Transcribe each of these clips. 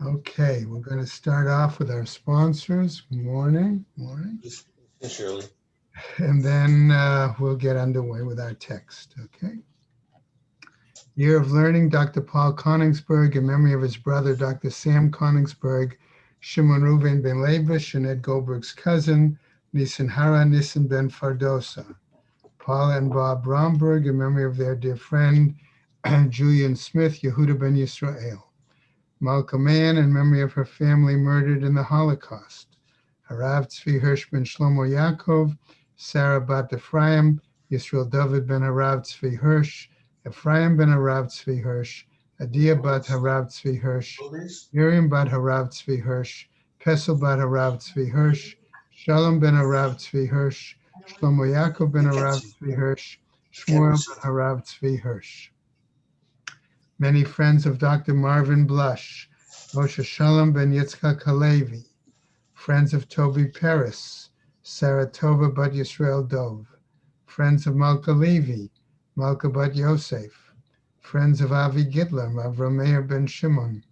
Okay, we're going to start off with our sponsors. Morning. Yes, Shirley. And then we'll get underway with our text. Okay. Year of Learning, Dr. Paul Koningsberg, in memory of his brother, Dr. Sam Koningsberg, Shimon Reuven ben Levi, Shaned Goldberg's cousin, Nisan Hara Nisan ben Fardosa. Paula and Bob Bromberg, in memory of their dear friend, Julian Smith, Yehuda ben Yisrael. Malka Mann, in memory of her family murdered in the Holocaust. Harav Tzvi Hirsch ben Shlomo Yaakov, Sarah bat Ephraim, Yisrael David ben Harav Tzvi Hirsch, Ephraim ben Harav Tzvi Hirsch, Adia bat Harav Tzvi Hirsch, Miriam bat Harav Tzvi Hirsch, Pesel bat Harav Tzvi Hirsch, Shalom ben Harav Tzvi Hirsch, Shlomo Yaakov ben Harav Tzvi Hirsch, Shmuel ben Harav Tzvi Hirsch. Many friends of Dr. Marvin Blush, Moshe Shalom ben Yitzchak Halevi, friends of Toby Peres, Sarah Tova bat Yisrael Dov, friends of Malka Levi, Malka bat Yosef, friends of Avi Gitler, Avram Meir ben Shimon,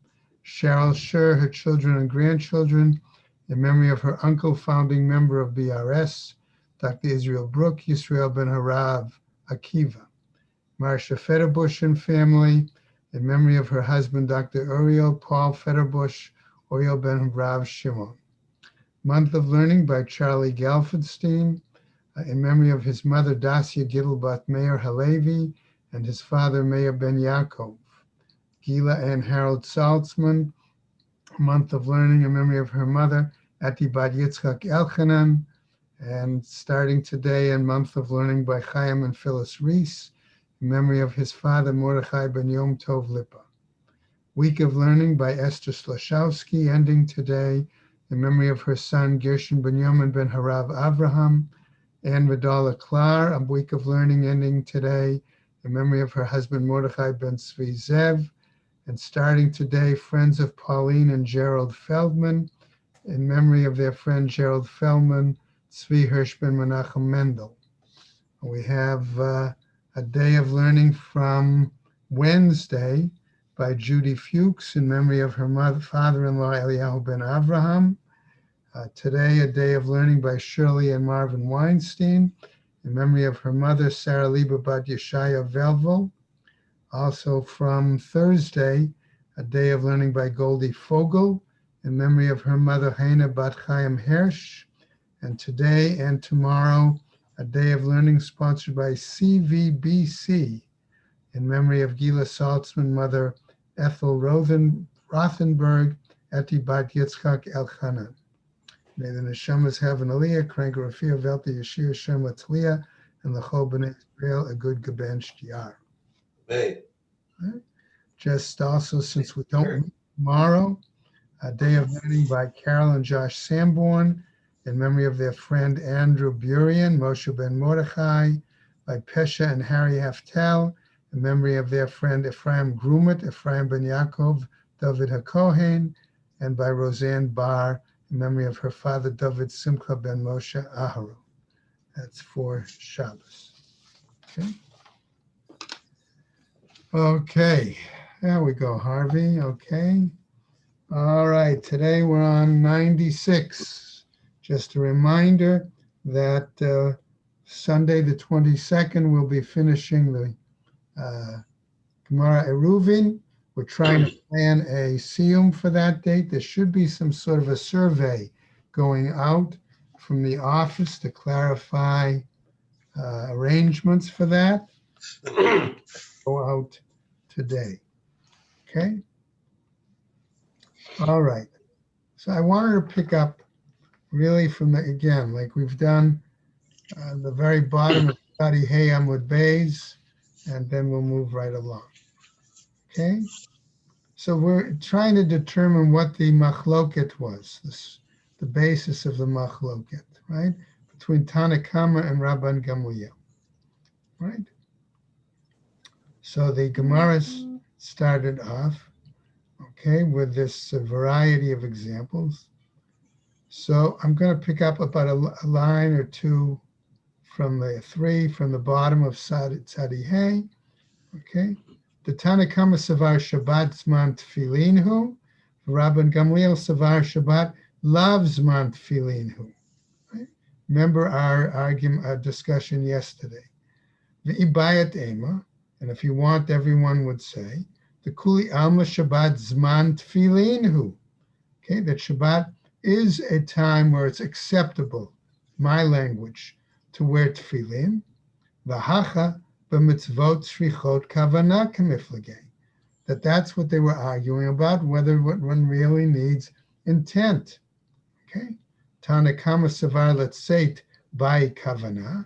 Cheryl Sher, her children and grandchildren, in memory of her uncle, founding member of BRS, Dr. Israel Brook, Yisrael ben Harav Akiva, Marsha Federbush and family, in memory of her husband, Dr. Uriel Paul Federbush, Uriel ben Rav Shimon. Month of Learning by Charlie Galfenstein, in memory of his mother, Dacia Gittelbat Meir Halevi, and his father, Meir ben Yaakov. Gila and Harold Saltzman, Month of Learning in memory of her mother, Ati Bat Yitzchak Elchanan, and starting today in Month of Learning by Chaim and Phyllis Reese, in memory of his father, Mordechai ben Yom Tov Lipa. Week of Learning by Esther Slashowski, ending today in memory of her son, Gershon ben Yoman ben Harav Avraham, and Vidala Klar, a week of learning ending today in memory of her husband, Mordechai ben Tzvi Zev, and starting today, friends of Pauline and Gerald Feldman, in memory of their friend Gerald Feldman, Tzvi Hirsch ben Menachem Mendel. We have a day of learning from Wednesday by Judy Fuchs in memory of her father-in-law Eliyahu ben Avraham. Today, a day of learning by Shirley and Marvin Weinstein in memory of her mother Sarah Lieber bat Yeshaya Velvel. Also from Thursday, a day of learning by Goldie Fogel in memory of her mother Haina bat Chaim Hirsch. And today and tomorrow, a day of learning sponsored by CVBC in memory of Gila Saltzman, mother Ethel Rothenberg, Eti Bat Yitzchak Elchanan. May the neshamas have an aliyah, Krank Rafia Velta Yeshir Shem Latliya, and the Chol B'nai Israel a good gebencht yar. Hey. Just also, since we don't meet tomorrow, a day of learning by Carol and Josh Sanborn in memory of their friend Andrew Burian, Moshe ben Mordechai, by Pesha and Harry Haftel, in memory of their friend Ephraim Grumit, Ephraim ben Yaakov, David HaKohen, and by Roseanne Barr, in memory of her father David Simcha ben Moshe Aharon. That's for Shabbos. Okay, there we go, Harvey. Okay. All right, today we're on 96. Just a reminder that Sunday the 22nd we'll be finishing the Gemara Eruvin. We're trying to plan a siyum for that date. There should be some sort of a survey going out from the office to clarify arrangements for that. Go out today. Okay. All right. So I wanted to pick up really from the, again, like we've done the very bottom of study Hey Amud Beis, and then we'll move right along. Okay. So we're trying to determine what the machloket was, the basis of the machloket, right? Between Tanakama and Rabban Gamliel, right? So the Gemaras started off, okay, with this variety of examples. So I'm going to pick up about a line or two from the bottom of Tzadi Hey, okay? The Tanakama Savar Shabbat Zman Tfilinhu, Rabban Gamliel Savar Shabbat loves man tefillin hu. Right? Remember our argument, our discussion yesterday. V'ibayat ema, and if you want, everyone would say, the kuli alma Shabbat zman tefillin hu. Okay, that Shabbat is a time where it's acceptable, my language, to wear tefillin. V'hacha b'mitzvot shrichot kavana k'miflegei. That's what they were arguing about, whether what one really needs intent. Okay, Tanakama savar letzeit by kavana.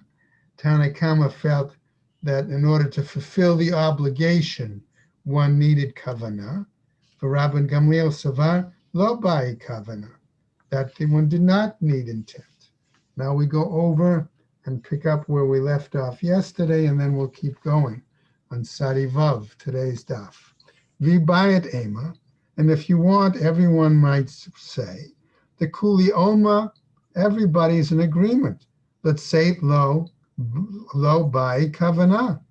Tanakama felt that in order to fulfill the obligation, one needed kavana. For Rabban Gamliel savar lo by kavana, that one did not need intent. Now we go over and pick up where we left off yesterday, and then we'll keep going on Sadi Vav, today's daf. V'bayat ema, and if you want, everyone might say, the kuli oma, everybody's in agreement. Let's say lo by kavana,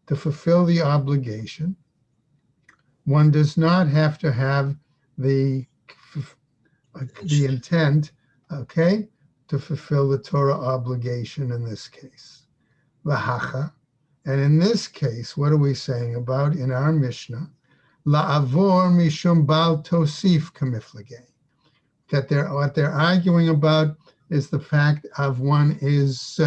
to fulfill the obligation. One does not have to have the intent, okay, to fulfill the Torah obligation in this case. V'hacha, and in this case, what are we saying about in our Mishnah? La'avor mishum bal tosif kamiflegei. That what they're arguing about is the fact of one is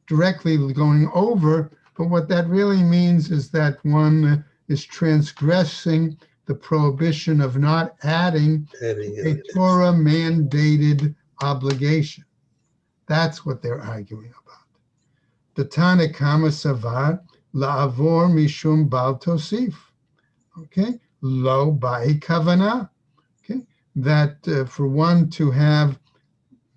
directly going over, but what that really means is that one is transgressing the prohibition of not adding a Torah mandated obligation. That's what they're arguing about. The Tanakama savar la'avor mishum bal tosif. Okay, lo by kavana. Okay, that for one to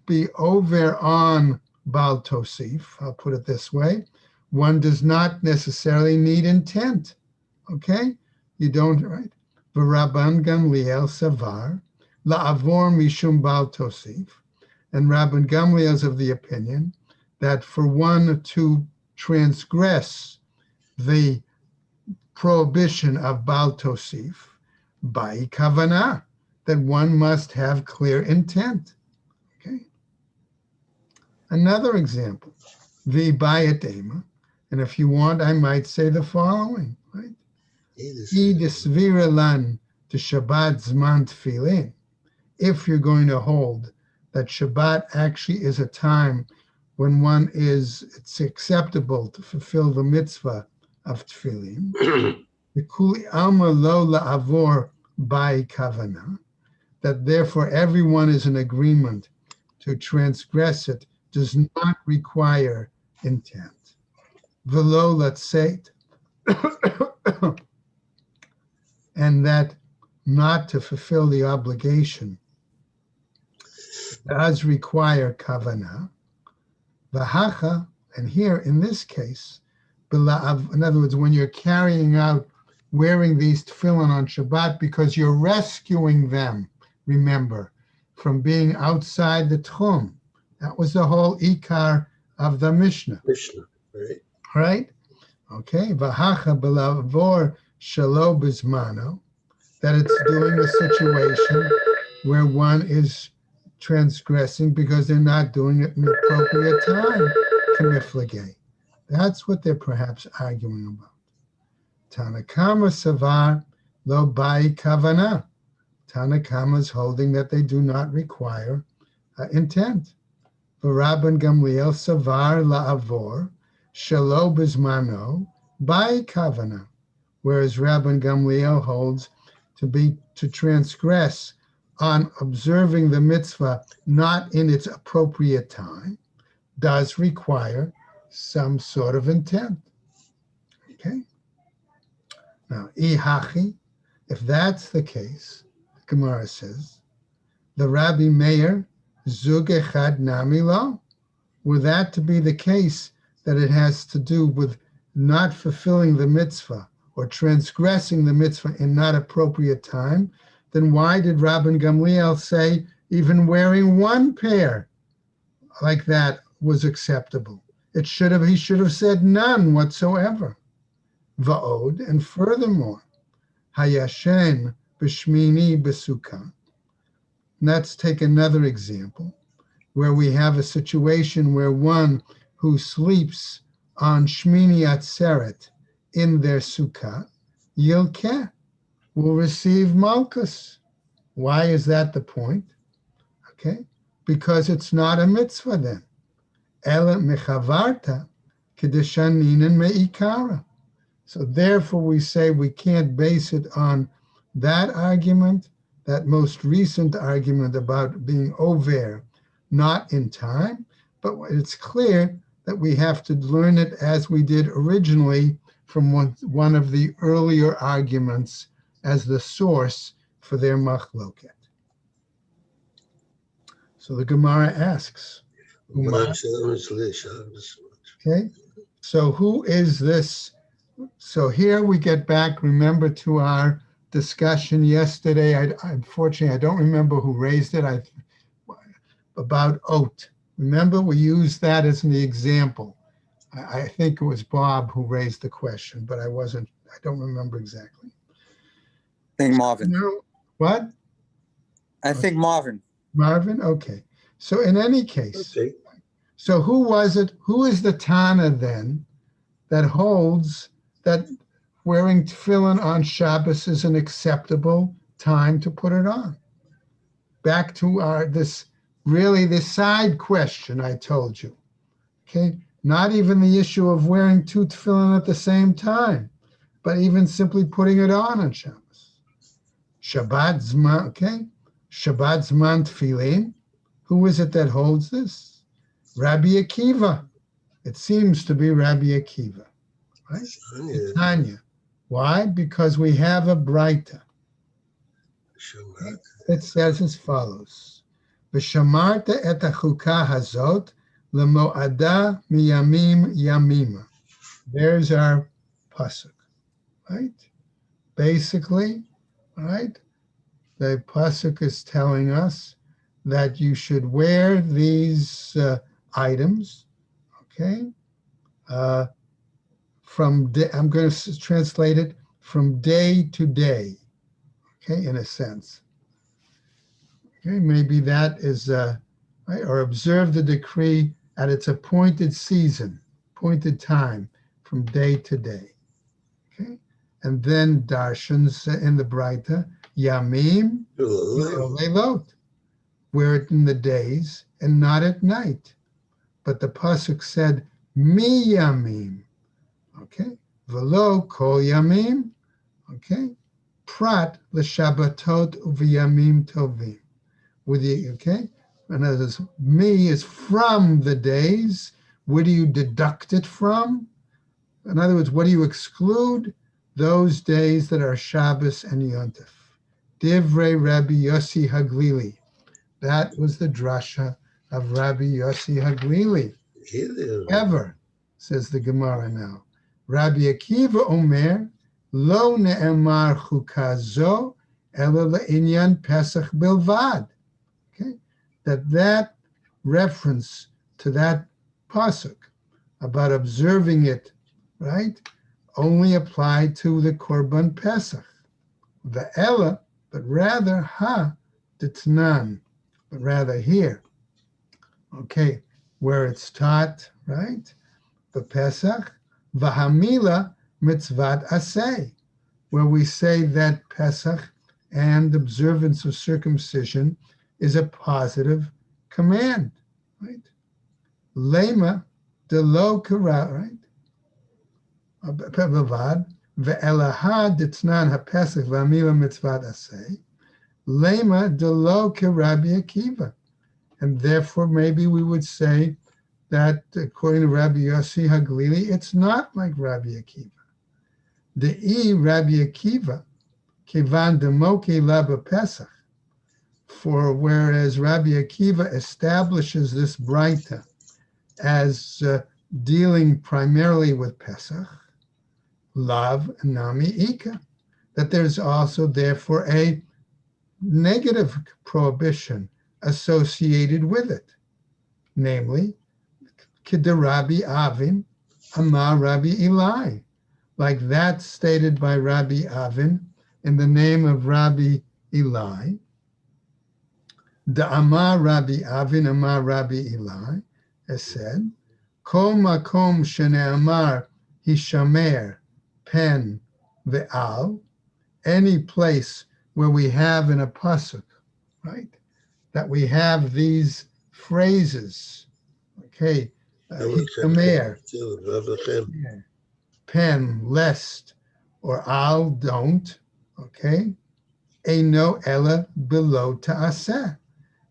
be over on bal tosif, I'll put it this way, one does not necessarily need intent. Okay, you don't, right? V'Rabban Gamliel savar la'avor mishum bal tosif, and Rabban Gamliel is of the opinion that for one to transgress the prohibition of bal tosif by kavana, that one must have clear intent. Okay. Another example, v'bayat ema, and if you want, I might say the following, right? I desvira lan to Shabbat zman tefillin. If you're going to hold that Shabbat actually is a time when it's acceptable to fulfill the mitzvah of tefillin, the kuli alma lo la'avor by kavana, that therefore everyone is in agreement to transgress it, does not require intent. V'lo latzeit, and that not to fulfill the obligation does require kavana. V'hacha, and here in this case, in other words, when you're carrying out wearing these tefillin on Shabbat because you're rescuing them, remember, from being outside the tchum. That was the whole ikar of the Mishnah. Right? Right? Okay. V'hacha b'lavor shelo b'zmano, that it's doing a situation where one is transgressing because they're not doing it in the appropriate time, kamiflegei. That's what they're perhaps arguing about. Tanakama savar lo bai kavana. Tanakama is holding that they do not require intent. V'Rabban Gamliel savar la'avor shelo b'zmano bai kavana. Whereas Rabban Gamliel holds to transgress on observing the mitzvah not in its appropriate time does require some sort of intent. Okay. Now, ihachi, if that's the case, the Gemara says, the Rabbi Meir zug echad nami lo. Were that to be the case, that it has to do with not fulfilling the mitzvah or transgressing the mitzvah in not appropriate time, then why did Rabban Gamliel say even wearing one pair like that was acceptable? He should have said none whatsoever. Va'od, and furthermore, hayashen b'shmini b'sukkah. Let's take another example where we have a situation where one who sleeps on Shmini Atzeret in their sukkah, Yilkeh, will receive Malchus. Why is that the point? Okay, because it's not a mitzvah then. Ela mechavarta kedeshaninen meikara. So therefore we say we can't base it on that argument, that most recent argument about being over, not in time, but it's clear that we have to learn it as we did originally from one of the earlier arguments as the source for their machloket. So the Gemara asks, okay, so who is this? So here we get back, remember, to our discussion yesterday. Unfortunately, I don't remember who raised it. About oat. Remember, we used that as an example. I think it was Bob who raised the question, but I don't remember exactly. I think Marvin. No, what? I think Marvin. Marvin? Okay. So in any case, Okay. so who was it? Who is the Tana then that holds that wearing tefillin on Shabbos is an acceptable time to put it on? Back to this side question I told you. Okay, not even the issue of wearing two tefillin at the same time, but even simply putting it on Shabbos. Shabbat Zman, okay? Shabbat Zman tefillin. Who is it that holds this? Rabbi Akiva. It seems to be Rabbi Akiva, right? Tanya. Why? Because we have a Braita. It says as follows: V'shamarta et hachukah hazot lemoada miyamim yamima. There's our pasuk, right? Basically, right? The pasuk is telling us that you should wear these items, okay? I'm going to translate it from day to day, okay, in a sense. Okay, maybe that is, right, or observe the decree at its appointed season, appointed time, from day to day. Okay, and then darshans in the Braita, yamim leilot, wear it in the days and not at night. But the pasuk said mi yamim, okay, velo kol yamim, okay, prat l'shabbatot uv'yamim tovim. With the, okay, and as me is from the days. Where do you deduct it from? In other words, what do you exclude? Those days that are Shabbos and Yontif. Divrei Rabbi Yossi Haglili. That was the drasha of Rabbi Yossi Haglili. Ever, says the Gemara now. Rabbi Akiva Omer, lo ne'emar chukazo, ela le'inyan Pesach bilvad. Okay, that reference to that pasuk about observing it, right, only applied to the Korban Pesach. The ela, but rather ha, ditnan, but rather here. Okay, where it's taught, right, the Pesach, v'hamila mitzvat aseh, where we say that Pesach and observance of circumcision is a positive command, right? Lema de lo kara, right? Ve'elaha ditnan ha'pesach v'amila mitzvat aseh. Lema de lo Rabbi Akiva. And therefore maybe we would say that according to Rabbi Yossi Haglili, it's not like Rabbi Akiva. De'i Rabbi Akiva, kivan demoke laba Pesach. For whereas Rabbi Akiva establishes this Braita as dealing primarily with Pesach, Lav Nami Ika, that there's also therefore a negative prohibition associated with it, namely, Kidarabi Avin, Amar Rabbi Eli, like that stated by Rabbi Avin, in the name of Rabbi Eli. Amar Rabbi Avin, Amar Rabbi Eli, has said, Kol makom shene'amar hishamer pen ve'al, any place where we have in a pasuk, right, that we have these phrases, okay, hishamer, pen, lest, or al, don't, okay, eino ella below ta'aseh.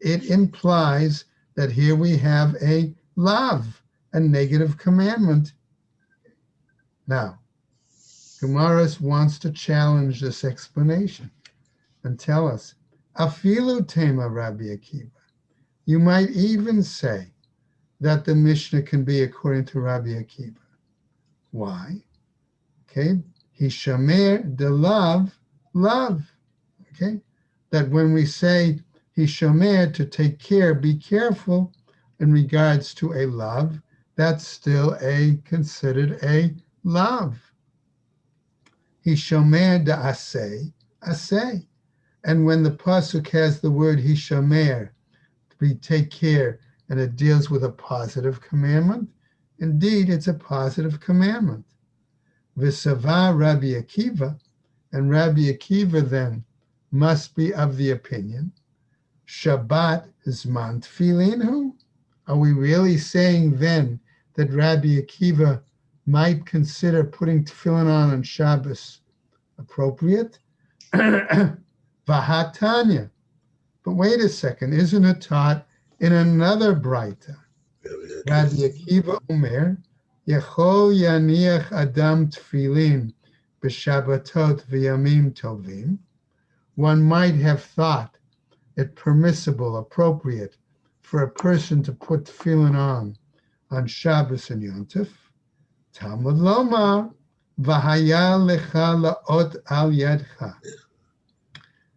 It implies that here we have a lav, a negative commandment. Now, Gemaras wants to challenge this explanation and tell us, afilu tema Rabbi Akiva. You might even say that the Mishnah can be according to Rabbi Akiva. Why? Okay, hishamer de love, okay, that when we say hishamer, to take care, be careful in regards to a love, that's still considered a love. Hishamer de asay. And when the pasuk has the word hishamer, we take care, and it deals with a positive commandment, indeed it's a positive commandment. V'sava Rabbi Akiva, and Rabbi Akiva then must be of the opinion, Shabbat zman tefillin. Are we really saying then that Rabbi Akiva might consider putting tefillin on Shabbos appropriate? Vahatanya. But wait a second, isn't it taught in another braita? Rabbi Akiva Omer, Yechol yaniach adam tefillin b'shabbatot v'yamim tovim. One might have thought it permissible, appropriate, for a person to put tefillin on Shabbos and Yom Tov. Talmud lomar, v'haya lecha la'ot al yadcha.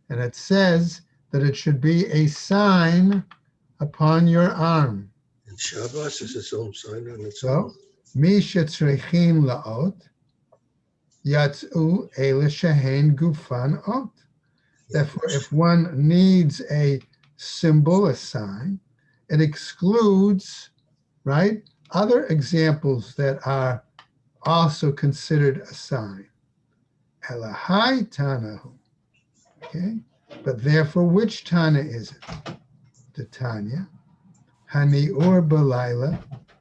And it says that it should be a sign upon your arm. And Shabbos is its own sign on its So, own. mi shetzrechin la'ot, yatzu ele shehen gufan ot. Therefore, if one needs a symbol, a sign, it excludes, right, other examples that are also considered a sign. Elahai tanahu. Okay, but therefore, which Tana is it? The Tanya. Hani ur balayla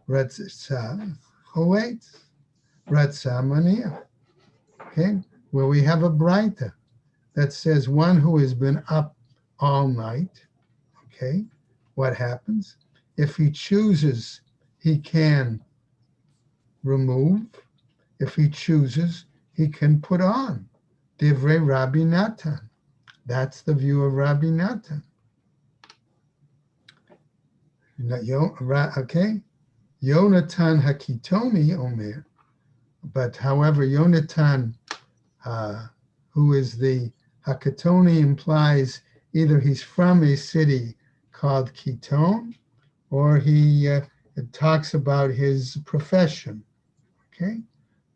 ratzah choetz ratzah maniach. Okay, where we have a braita that says one who has been up all night, okay, what happens? If he chooses, he can remove. If he chooses, he can put on. Divrei Rabbi Natan. That's the view of Rabbi Natan. Okay? Yonatan Hakitoni Omer. But however, Yonatan, who is the Hakatoni, implies either he's from a city called Kiton, or it talks about his profession, okay?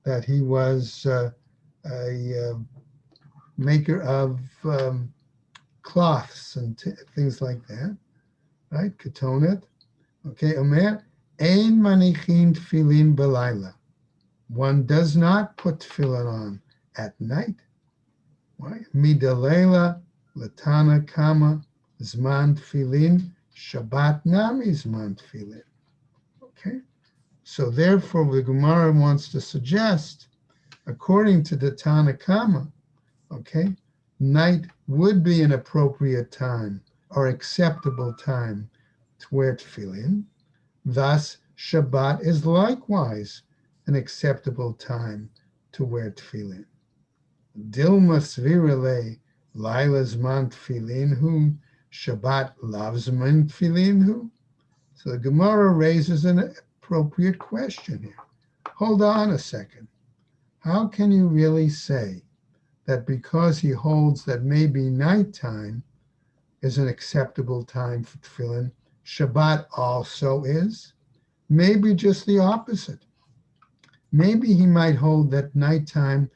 That he was a maker of cloths and things like that, right? Ketonet. Okay, Omer, ein manichin tefillin belayla. One does not put tefillin on at night. Why? Midalela latana kama zman tefillin Shabbat nami zman tefillin. Okay, so therefore the Gemara wants to suggest, according to the Tana Kama, okay, night would be an appropriate time or acceptable time to wear tefillin. Thus, Shabbat is likewise an acceptable time to wear tefillin. Dilma svirele laila zman tefillin hu, Shabbat loves zman tefillin hu. So the Gemara raises an appropriate question here. Hold on a second. How can you really say that because he holds that maybe nighttime is an acceptable time for tefillin, Shabbat also is? Maybe just the opposite. Maybe he might hold that nighttime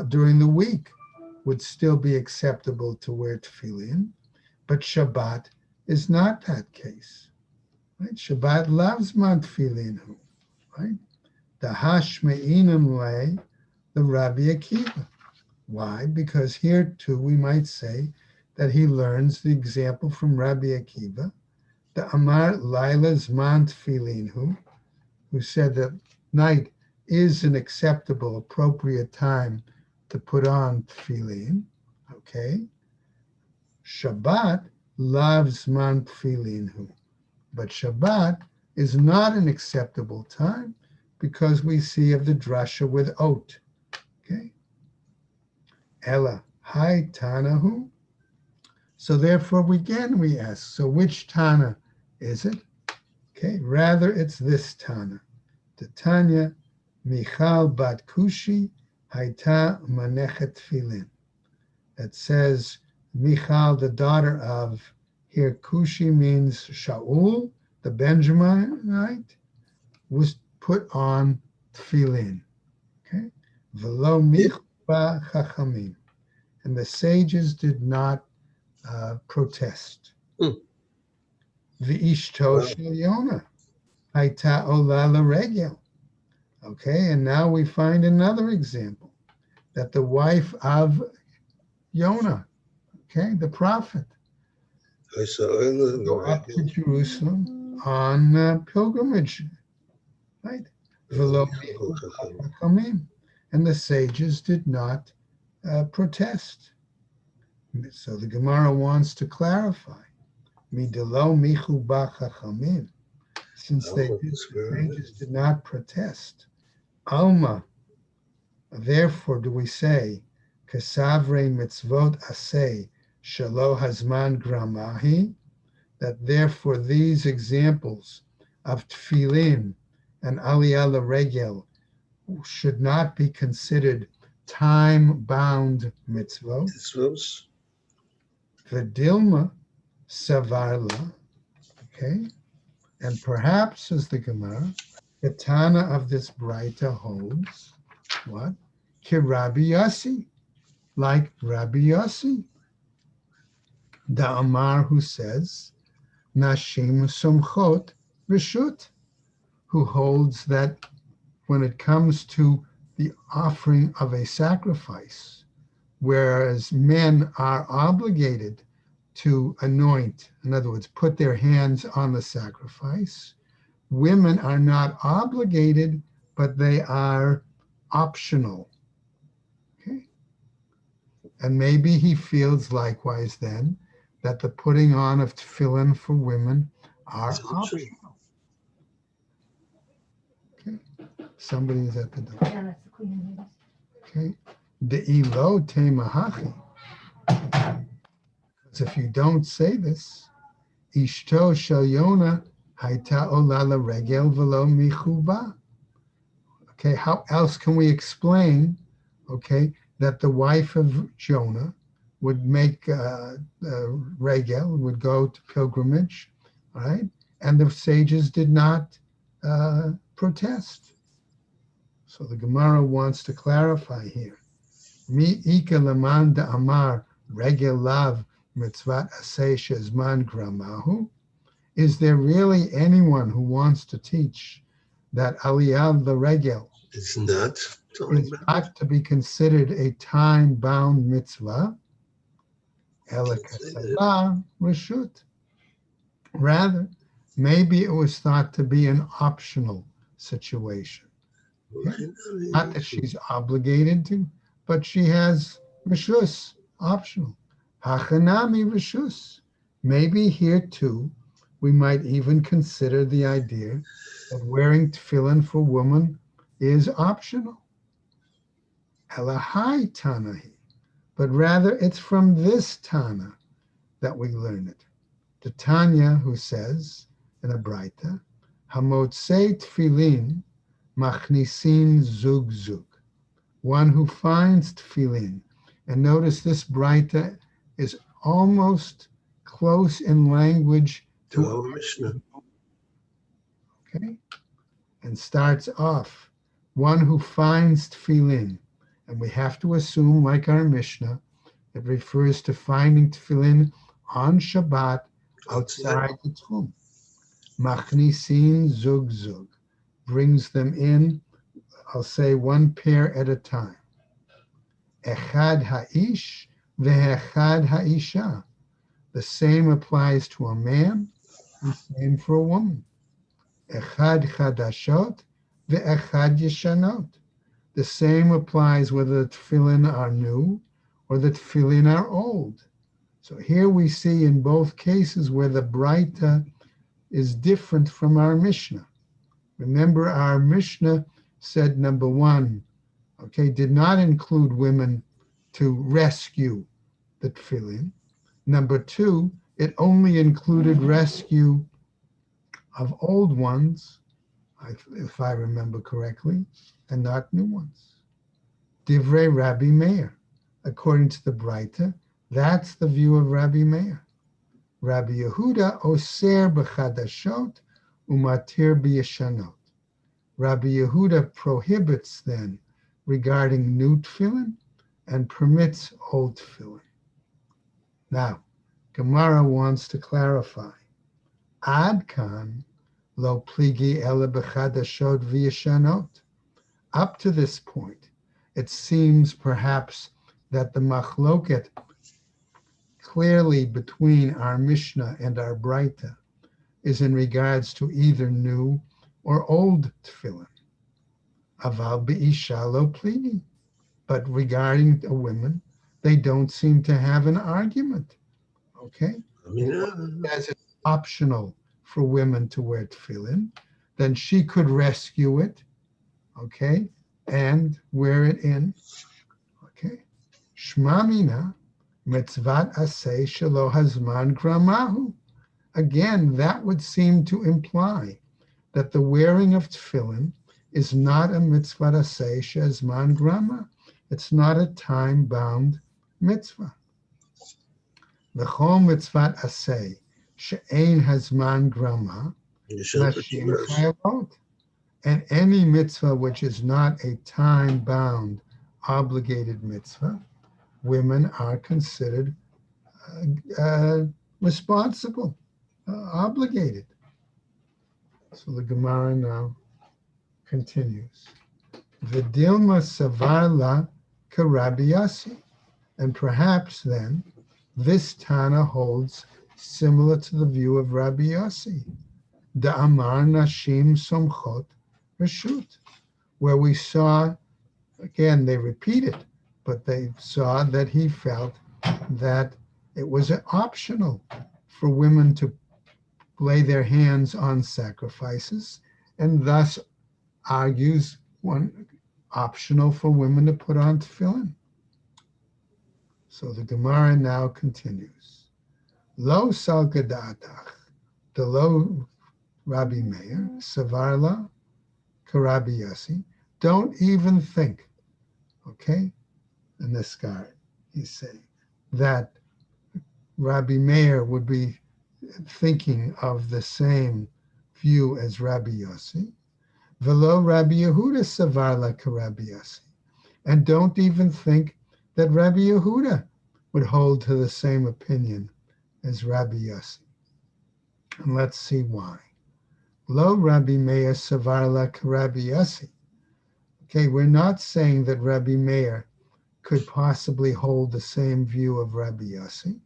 during the week would still be acceptable to wear tefillin, but Shabbat is not that case. Right? Shabbat loves man tefillin, right? The hashmeinim lay the Rabbi Akiva. Why? Because here too we might say that he learns the example from Rabbi Akiva, the Amar Laila Zman Tefillin, who said that night is an acceptable, appropriate time to put on tefillin. Okay. Shabbat loves Zman Tefillin, but Shabbat is not an acceptable time because we see of the drasha with oat. Okay. Ella, hi Tanahu. So therefore, we ask, so which Tana is it? Okay, rather it's this Tana. The Tanya, Michal bat Kushi, Haita manechet tefillin. That says, Michal, the daughter of, here Kushi means Shaul, the Benjaminite, was put on tefillin. Okay, Velo michba chachamim. And the sages did not protest. The Ishto shel Yonah, Haita ola l'regel. Okay, and now we find another example that the wife of Yonah, okay, the prophet, go up to Jerusalem on pilgrimage, right? And the sages did not protest. So the Gemara wants to clarify, since the sages did not protest. Alma, therefore do we say, Kasavre mitzvot aseh shelo hazman gramahi, that therefore these examples of tefillin and aliyah l'regel should not be considered time-bound mitzvot. V'dilma savarla, okay, and perhaps, as the Gemara, the Tana of this Braita holds what? Ki Rabbi Yossi, like Rabbi Yossi, the Amar who says, Nashim Sumchot Rishut, who holds that when it comes to the offering of a sacrifice, whereas men are obligated to anoint, in other words, put their hands on the sacrifice, women are not obligated, but they are optional. Okay? And maybe he feels likewise then that the putting on of tefillin for women are optional. Okay? Somebody is at the door. Yeah, that's the Queen of Ladies. Okay. De'ilo temahachi. Because if you don't say this, Ishto shel Yonah haita ola l'regel v'lo michuba. Okay, how else can we explain, okay, that the wife of Jonah would make regel, would go to pilgrimage, right? And the sages did not protest. So the Gemara wants to clarify here. Mi ika leman da amar regel lav mitzvat aseh shezman gramahu. Is there really anyone who wants to teach that aliyah the regel It's not. is not to be considered a time-bound mitzvah? Elakasala reshut. Rather, maybe it was thought to be an optional situation. Okay? Not that she's obligated to, but she has reshus, optional. Hachanami reshus. Maybe here too, we might even consider the idea that wearing tefillin for women is optional. Elahai Tanahi. But rather it's from this Tana that we learn it. The Tanya who says in a Braita, Hamotzei tefillin machnisin zug zug. One who finds tefillin. And notice this Braita is almost close in language To our Mishnah. Okay, and starts off, one who finds tefillin, and we have to assume, like our Mishnah, It refers to finding tefillin on Shabbat outside the tomb. Machnisin zug zug, brings them in, I'll say one pair at a time. Echad ha'ish ve'echad ha'isha. The same applies to a man, the same for a woman. Echad chadashot ve'echad yeshanot. The same applies whether the tefillin are new or the tefillin are old. So here we see in both cases where the Braita is different from our Mishnah. Remember, our Mishnah said, number one, did not include women to rescue the tefillin. Number two, it only included rescue of old ones, if I remember correctly, and not new ones. Divrei Rabbi Meir. According to the Braita, that's the view of Rabbi Meir. Rabbi Yehuda oser b'chadashot umatir b'yeshanot. Rabbi Yehuda prohibits then regarding new tefillin and permits old tefillin. Now, Gemara wants to clarify. Ad kan lo pligi ele b'chadashot v'yeshanot. Up to this point, it seems perhaps that the machloket clearly between our Mishnah and our Braita is in regards to either new or old tefillin. Aval be'isha lo pligi. But regarding a woman, they don't seem to have an argument. As it's optional for women to wear tefillin, then she could rescue it, and wear it in. Shma mina mitzvat aseh shelo hazman gramahu. Again, that would seem to imply that the wearing of tefillin is not a mitzvah aseh shehazman grama. It's not a time-bound mitzvah. V'chol mitzvat aseh she'ein hazman grama nashim chayavot. And any mitzvah which is not a time-bound, obligated mitzvah, women are considered responsible, obligated. So the Gemara now continues. V'dilma savarla k'Rabbi Yossi. And perhaps then this Tana holds similar to the view of Rabbi Yossi. Da'amar nashim somchot reshut, where we saw, again, they repeat it, but they saw that he felt that it was optional for women to lay their hands on sacrifices, and thus argues one optional for women to put on tefillin. So the Gemara now continues. Lo salgadadach, the lo Rabbi Meir, savarla k'Rabbi Yossi, don't even think, in this guy, he's saying that Rabbi Meir would be thinking of the same view as Rabbi Yossi. Velo Rabbi Yehuda savarla k'Rabbi Yossi. And don't even think that Rabbi Yehuda would hold to the same opinion as Rabbi Yossi. And let's see why. Lo Rabbi Meir savarla k'Rabbi Yossi. We're not saying that Rabbi Meir could possibly hold the same view of Rabbi Yossi.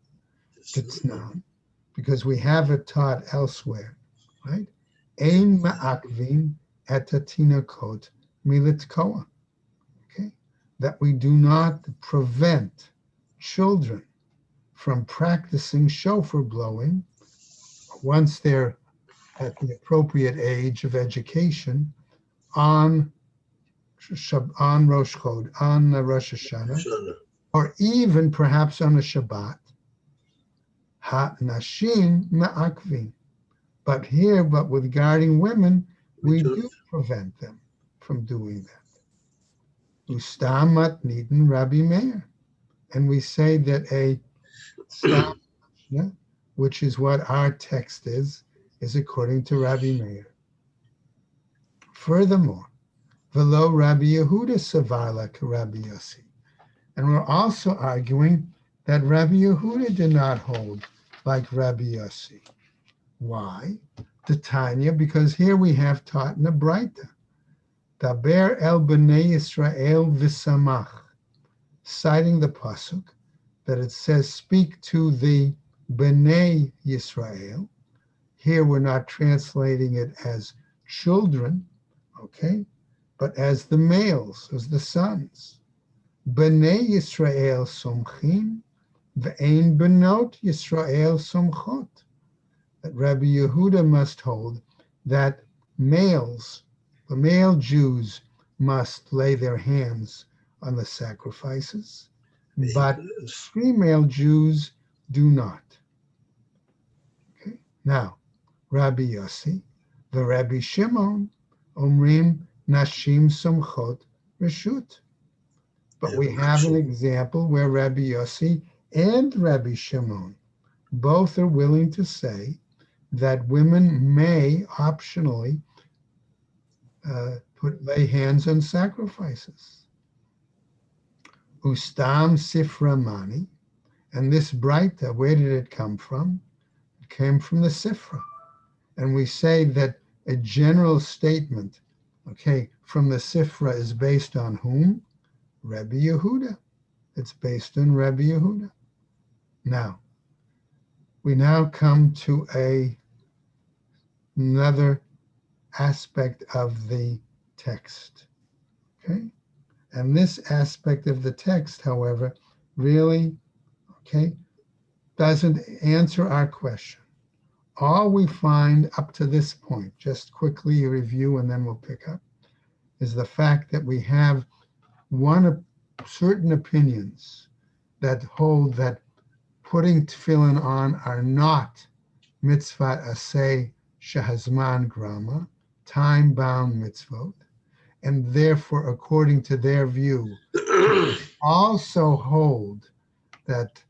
It's not, because we have it taught elsewhere, right? Ein ma'akvin et hatinakot militkoa. That we do not prevent children from practicing shofar blowing once they're at the appropriate age of education on Rosh Chod, on Rosh Hashanah, or even perhaps on a Shabbat. Ha nashim ma'akvin. But regarding women, we do prevent them from doing that. Ustam matniden Rabbi Meir. And we say that a stam, which is what our text is according to Rabbi Meir. Furthermore, velo Rabbi Yehuda savarla k'Rabbi Yossi. And we're also arguing that Rabbi Yehuda did not hold like Rabbi Yossi. Why? The Tanya, because here we have taught in the Braita, Daber el b'nei Yisrael v'samach, citing the pasuk that it says, speak to the b'nei Yisrael. Here we're not translating it as children, okay, but as the males, as the sons. B'nei Yisrael somchim, v'ein benot Yisrael somchot. That Rabbi Yehuda must hold that males, the male Jews, must lay their hands on the sacrifices, but female Jews do not. Okay. Now, Rabbi Yossi, the Rabbi Shimon, Omrim Nashim Somchot Reshut. But we have an example where Rabbi Yossi and Rabbi Shimon both are willing to say that women may optionally lay hands on sacrifices. Ustam Sifra, and this Braita, where did it come from? It came from the Sifra. And we say that a general statement, okay, from the Sifra is based on whom? Rabbi Yehuda. It's based on Rabbi Yehuda. Now, we now come to another aspect of the text, okay? And this aspect of the text, however, really, okay, doesn't answer our question. All we find up to this point, just quickly review and then we'll pick up, is the fact that we have certain opinions that hold that putting tefillin on are not mitzvah aseh shehazman grama, time-bound mitzvot, and therefore, according to their view, also hold that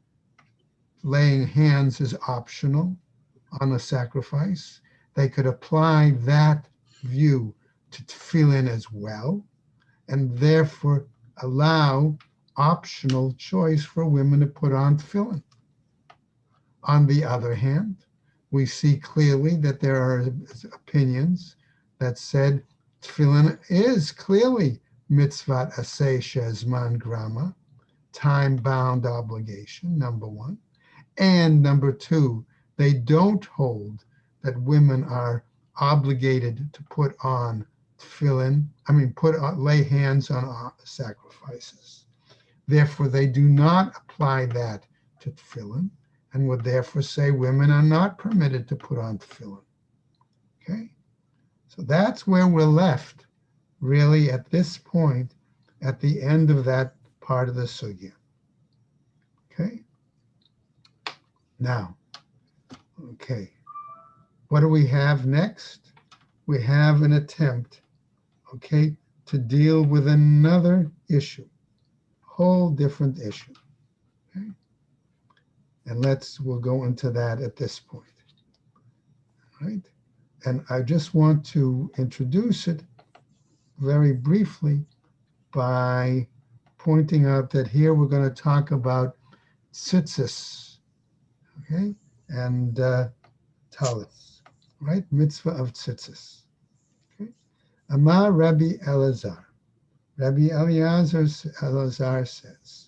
laying hands is optional on a sacrifice. They could apply that view to tefillin as well, and therefore allow optional choice for women to put on tefillin. On the other hand, we see clearly that there are opinions that said tefillin is clearly mitzvah aseh shezman grama, time-bound obligation, number one. And number two, they don't hold that women are obligated to put on tefillin, lay hands on sacrifices. Therefore, they do not apply that to tefillin, and would therefore say women are not permitted to put on tefillin. Okay? So that's where we're left, really, at this point, at the end of that part of the sugya. Okay? Now, okay, what do we have next? We have an attempt, okay, to deal with another issue, whole different issue. Okay? And we'll go into that at this point, right? And I just want to introduce it very briefly by pointing out that here we're going to talk about tzitzis, okay, and talis, right? Mitzvah of tzitzis. Okay. Amar Rabbi Elazar. Rabbi Elazar says,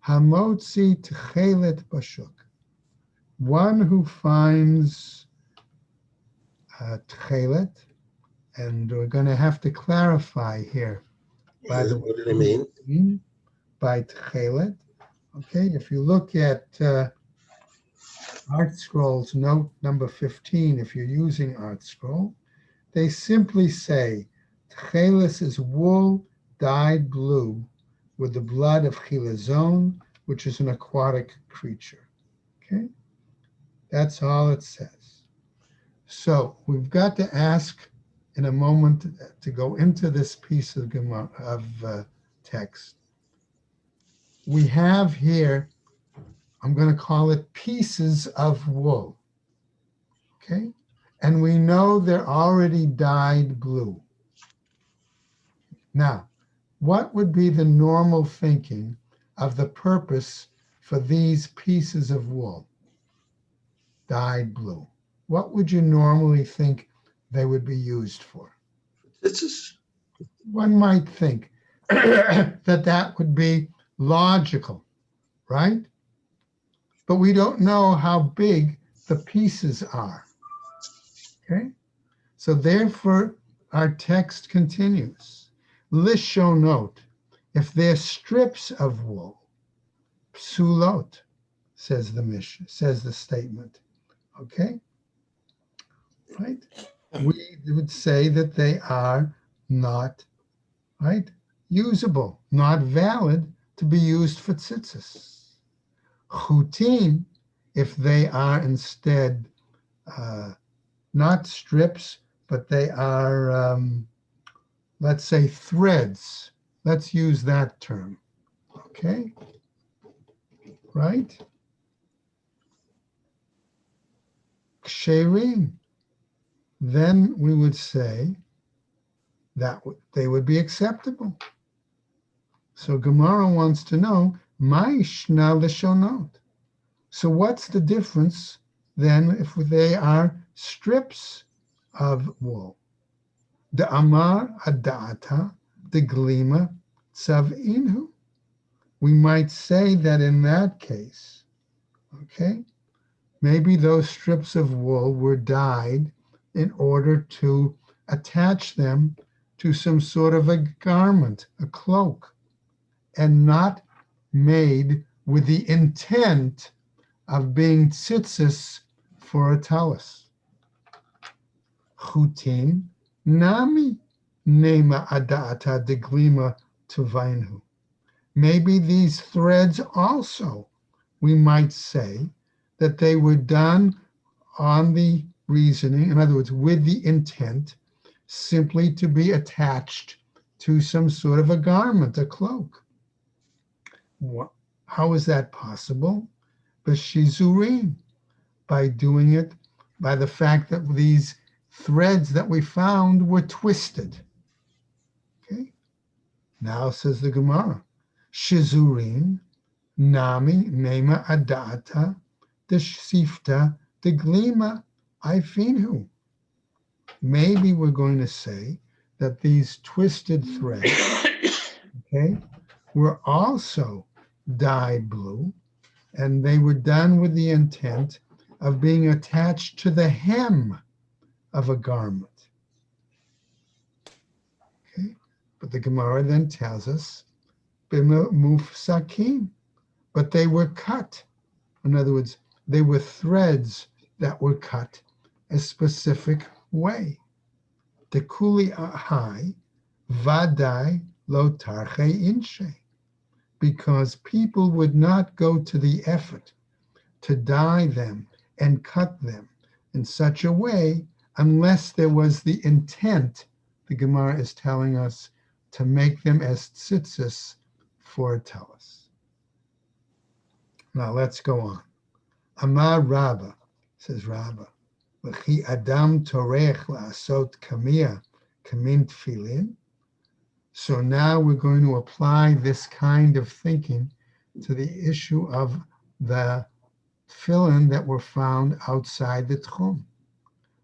Hamotzi tchelet bashuk. One who finds tchelet, and we're going to have to clarify here. By the way, what do they mean? By tchelet, okay, if you look at Art Scrolls note number 15, if you're using Art Scroll, they simply say tchelis is wool dyed blue with the blood of chilazon, which is an aquatic creature. Okay, that's all it says. So we've got to ask in a moment to go into this piece of text. We have here, I'm going to call it pieces of wool. Okay, and we know they're already dyed blue. Now, what would be the normal thinking of the purpose for these pieces of wool, dyed blue, what would you normally think they would be used for? Tzitzis. One might think that that would be logical, right? But we don't know how big the pieces are, okay? So therefore, our text continues. Lishonot, if they're strips of wool, psulot, says the statement, okay? Right? We would say that they are not, right, usable, not valid to be used for tzitzis. Chutin, if they are instead not strips, but they are, let's say, threads. Let's use that term, okay? Right? Ksherim, then we would say that they would be acceptable. So Gemara wants to know, Ma'ishna l'shonot. So what's the difference then if they are strips of wool? The Amar Adata, the Glima Tzav'inhu. We might say that in that case, okay, maybe those strips of wool were dyed in order to attach them to some sort of a garment, a cloak, and not made with the intent of being tzitzis for a talus. Chutin nami nema adata deglima tuvainhu. Maybe these threads also, we might say, that they were done on the reasoning, in other words, with the intent simply to be attached to some sort of a garment, a cloak. How is that possible? B'shizurim, by doing it, by the fact that these threads that we found were twisted. Okay. Now says the Gemara, Shizurim, nami nema adata, deshifta deglima ifinhu. Maybe we're going to say that these twisted threads, okay, were also dyed blue, and they were done with the intent of being attached to the hem of a garment. Okay, but the Gemara then tells us, mufsakim, but they were cut. In other words, they were threads that were cut a specific way. Dekuli ahai, vadai lo tarche inshe. Because people would not go to the effort to dye them and cut them in such a way unless there was the intent, the Gemara is telling us, to make them as tzitzis for a talus. Now let's go on. Amar Rabba, says Rabba, V'chi Adam torech la'asot kamiyah kamin tefillin. So now we're going to apply this kind of thinking to the issue of the tefillin that were found outside the tchum.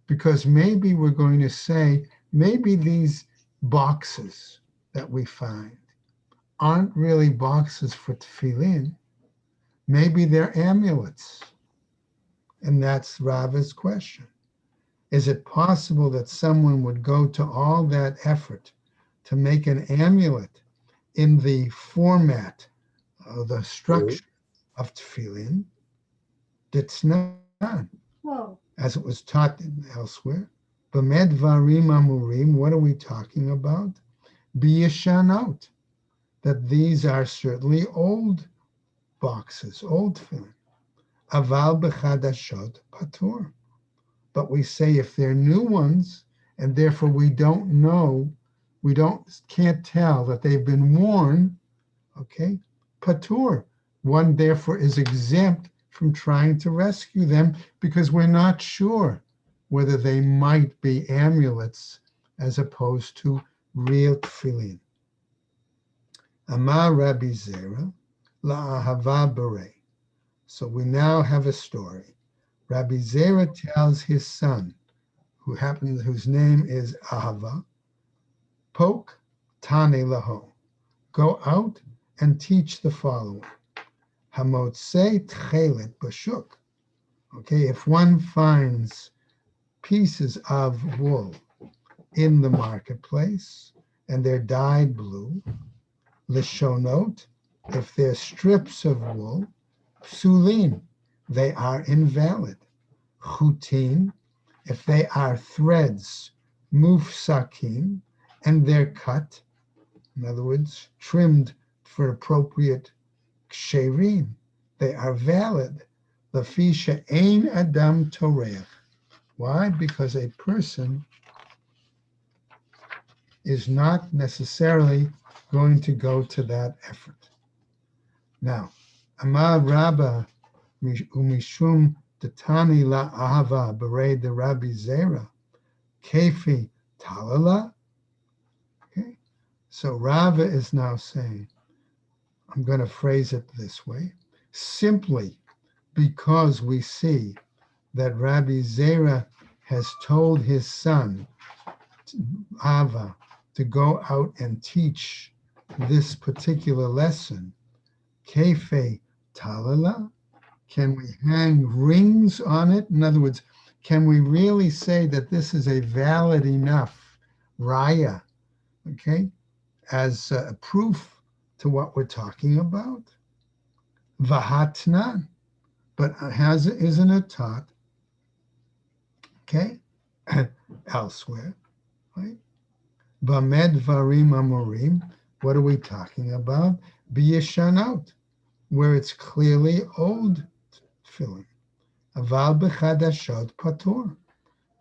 Because maybe we're going to say, maybe these boxes that we find aren't really boxes for tefillin. Maybe they're amulets. And that's Rava's question. Is it possible that someone would go to all that effort to make an amulet in the format of the structure of tefillin? Ditznan, Whoa. as it was taught elsewhere. B'med varim amurim, what are we talking about? B'yeshanot, that these are certainly old boxes, old tefillin. Aval b'chadashot patur. But we say if they're new ones, and therefore we don't know, can't tell that they've been worn, okay, patur. One therefore is exempt from trying to rescue them because we're not sure whether they might be amulets as opposed to real tefillin. Amar Rabbi Zera la'ahava b'rei. So we now have a story. Rabbi Zera tells his son, whose name is Ahava, Poke Tane Laho, go out and teach the following. Hamotzei tchelet bashuk. Okay, if one finds pieces of wool in the marketplace and they're dyed blue, lishonot, if they're strips of wool, psulin, they are invalid. Chutin, if they are threads, mufsakin, and they're cut, in other words, trimmed for appropriate ksherim, they are valid. Lafisha ein adam toreach. Why? Because a person is not necessarily going to go to that effort. Now, Amar Rabba umishum Tatani la ahava bered the Rabbi Zera, kefi talala. Okay, so Rava is now saying, I'm going to phrase it this way, simply because we see that Rabbi Zera has told his son, Ava, to go out and teach this particular lesson, kefe talala, can we hang rings on it? In other words, can we really say that this is a valid enough raya, okay, as a proof to what we're talking about? Vahatnan, but isn't it taught, okay, elsewhere, right? Bamed varim amorim, what are we talking about? Biyashanot, where it's clearly old tefillin. Aval b'chadashot patur,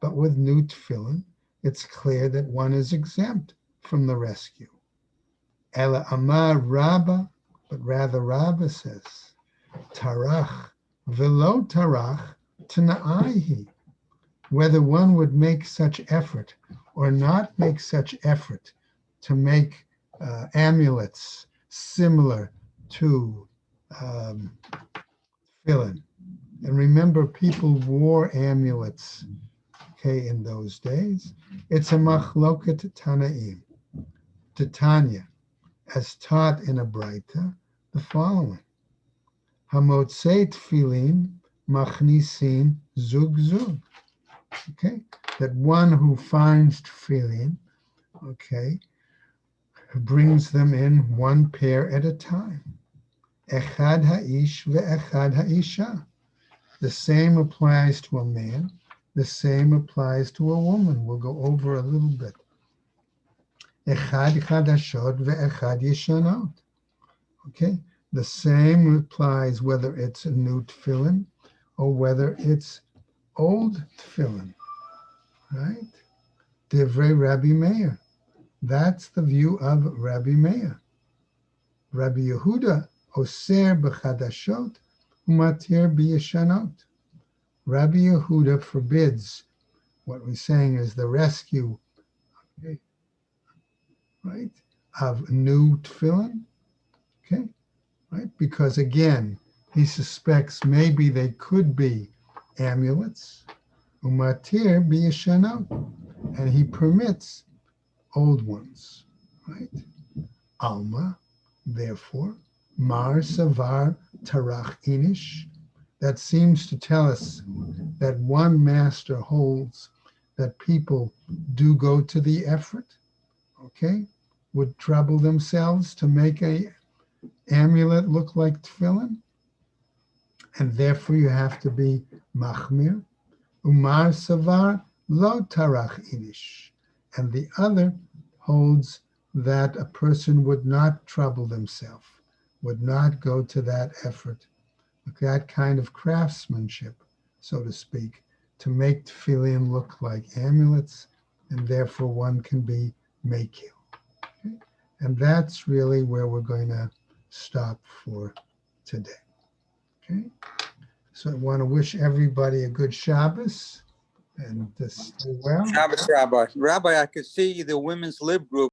but with new tefillin, it's clear that one is exempt from the rescue. Ela amar Rabba, but rather Rabba says, tarach velo tarach t'na'aihi, whether one would make such effort or not make such effort to make amulets similar to tefillin. And remember, people wore amulets, okay, in those days. It's a machloket tanaim, Titania, as taught in a Braita, the following. Hamotzei tefillin machnisin zug zug. Okay, that one who finds tefillin, okay, brings them in one pair at a time. Echad ha'ish ve'echad ha'isha. The same applies to a man. The same applies to a woman. We'll go over a little bit. Echad chadashot ve'echad yeshanot. Okay, the same applies whether it's a new tefillin or whether it's old tefillin, right? Divrei Rabbi Meir. That's the view of Rabbi Meir. Rabbi Yehuda oser b'chadashot umatir b'yeshanot. Rabbi Yehuda forbids what we're saying is the rescue, okay, right, of new tefillin, okay, right? Because again, he suspects maybe they could be amulets, umatir b'yeshanot, and he permits old ones, right? Alma, therefore, mar savar tarach inish. That seems to tell us that one master holds that people do go to the effort, okay, would trouble themselves to make a amulet look like tefillin, and therefore you have to be machmir. Umar savar lo tarach inish, and the other holds that a person would not trouble themselves, would not go to that effort, that kind of craftsmanship, so to speak, to make tefillin look like amulets, and therefore one can be makil. Okay? And that's really where we're going to stop for today. Okay, so I want to wish everybody a good Shabbos and stay well. Shabbos, Rabbi. Rabbi, I could see the women's lib group